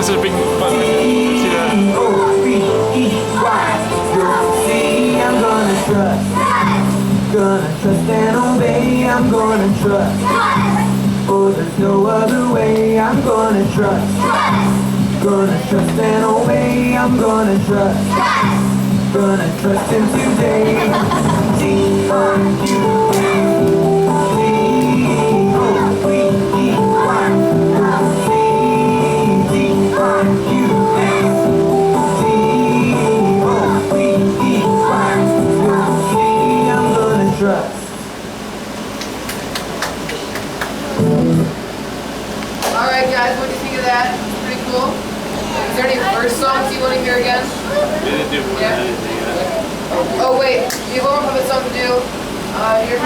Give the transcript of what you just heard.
This is a big fun. See that? I'm gonna trust. Gonna trust and obey. I'm gonna trust. Oh, there's no other way. I'm gonna trust. Gonna trust and obey. I'm gonna trust. Gonna trust him today. Alright guys, what do you think of that? Pretty cool. Is there any verse songs you want to hear again? We didn't do anything. Oh wait, you have one more puppet song to do. Here's